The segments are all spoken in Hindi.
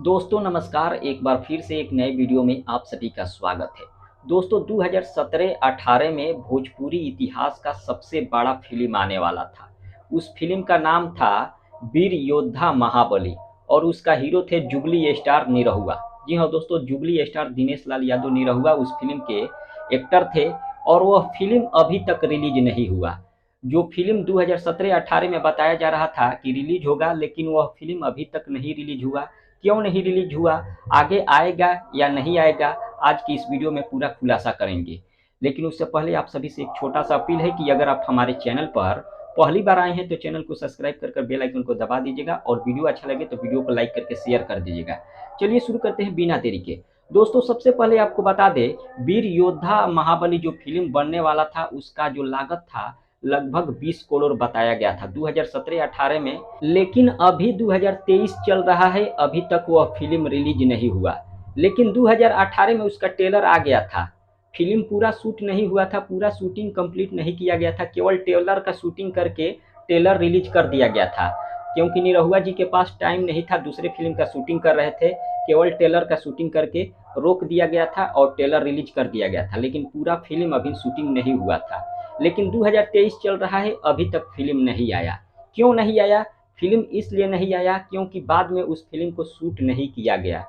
दोस्तों नमस्कार। एक बार फिर से एक नए वीडियो में आप सभी का स्वागत है। दोस्तों 2017-18 में भोजपुरी इतिहास का सबसे बड़ा फिल्म आने वाला था। उस फिल्म का नाम था वीर योद्धा महाबली और उसका हीरो थे जुबली स्टार निरहुआ। जी हाँ दोस्तों, जुबली स्टार दिनेश लाल यादव निरहुआ उस फिल्म के एक्टर थे और वह फिल्म अभी तक रिलीज नहीं हुआ। जो फिल्म 2017-18 में बताया जा रहा था कि रिलीज होगा, लेकिन वह फिल्म अभी तक नहीं रिलीज हुआ। क्यों नहीं रिलीज हुआ, आगे आएगा या नहीं आएगा, आज की इस वीडियो में पूरा खुलासा करेंगे। लेकिन उससे पहले आप सभी से एक छोटा सा अपील है कि अगर आप हमारे चैनल पर पहली बार आए हैं तो चैनल को सब्सक्राइब कर बेल आइकन को दबा दीजिएगा और वीडियो अच्छा लगे तो वीडियो को लाइक करके शेयर कर दीजिएगा। चलिए शुरू करते हैं बिना देरी के। दोस्तों सबसे पहले आपको बता दें, वीर योद्धा महाबली जो फिल्म बनने वाला था उसका जो लागत था लगभग 20 करोड़ बताया गया था 2017-18 में। लेकिन अभी 2023 चल रहा है, अभी तक वह फिल्म रिलीज नहीं हुआ। लेकिन 2018 में उसका ट्रेलर आ गया था। फिल्म पूरा शूट नहीं हुआ था, पूरा शूटिंग कंप्लीट नहीं किया गया था, केवल ट्रेलर का शूटिंग करके ट्रेलर रिलीज कर दिया गया था। क्योंकि निरहुआ जी के पास टाइम नहीं था, दूसरे फिल्म का शूटिंग कर रहे थे, केवल ट्रेलर का शूटिंग करके रोक दिया गया था और ट्रेलर रिलीज कर दिया गया था। लेकिन पूरा फिल्म अभी शूटिंग नहीं हुआ था। लेकिन 2023 चल रहा है, अभी तक फिल्म नहीं आया। क्यों नहीं आया? फिल्म इसलिए नहीं आया क्योंकि बाद में उस फिल्म को शूट नहीं किया गया।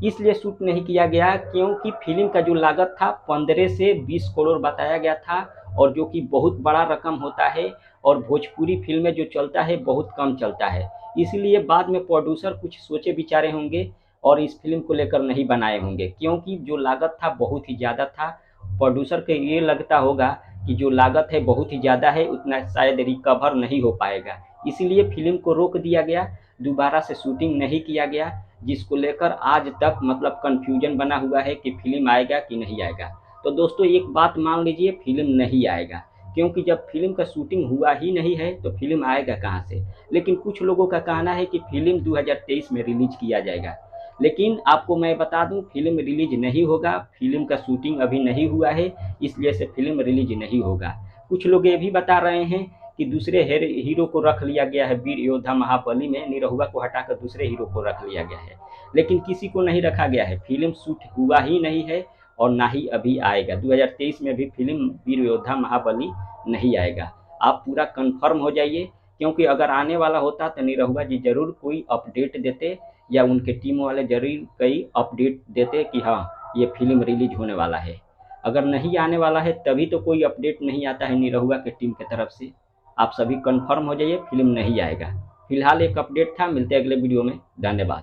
इसलिए शूट नहीं किया गया क्योंकि फिल्म का जो लागत था 15 से 20 करोड़ बताया गया था, और जो कि बहुत बड़ा रकम होता है और भोजपुरी फिल्में जो चलता है बहुत कम चलता है। इसलिए बाद में प्रोड्यूसर कुछ सोचे विचारे होंगे और इस फिल्म को लेकर नहीं बनाए होंगे, क्योंकि जो लागत था बहुत ही ज़्यादा था। प्रोड्यूसर को ये लगता होगा कि जो लागत है बहुत ही ज़्यादा है, उतना शायद रिकवर नहीं हो पाएगा, इसीलिए फिल्म को रोक दिया गया, दोबारा से शूटिंग नहीं किया गया, जिसको लेकर आज तक मतलब कन्फ्यूजन बना हुआ है कि फिल्म आएगा कि नहीं आएगा। तो दोस्तों एक बात मान लीजिए, फिल्म नहीं आएगा, क्योंकि जब फिल्म का शूटिंग हुआ ही नहीं है तो फिल्म आएगा कहाँ से। लेकिन कुछ लोगों का कहना है कि फिल्म 2023 में रिलीज किया जाएगा। लेकिन आपको मैं बता दूं, फिल्म रिलीज नहीं होगा, फिल्म का शूटिंग अभी नहीं हुआ है, इसलिए से फिल्म रिलीज नहीं होगा। कुछ लोग ये भी बता रहे हैं कि दूसरे हीरो को रख लिया गया है, वीर योद्धा महाबली में निरहुआ को हटाकर दूसरे हीरो को रख लिया गया है। लेकिन किसी को नहीं रखा गया है, फिल्म शूट हुआ ही नहीं है और ना ही अभी आएगा। 2023 में भी फिल्म वीर योद्धा महाबली नहीं आएगा। आप पूरा कंफर्म हो जाइए, क्योंकि अगर आने वाला होता तो निरहुआ जी जरूर कोई अपडेट देते या उनके टीम वाले जरूर कई अपडेट देते कि हाँ ये फिल्म रिलीज होने वाला है। अगर नहीं आने वाला है तभी तो कोई अपडेट नहीं आता है निरहुआ के टीम की तरफ से। आप सभी कंफर्म हो जाइए, फिल्म नहीं आएगा। फिलहाल एक अपडेट था, मिलते हैं अगले वीडियो में। धन्यवाद।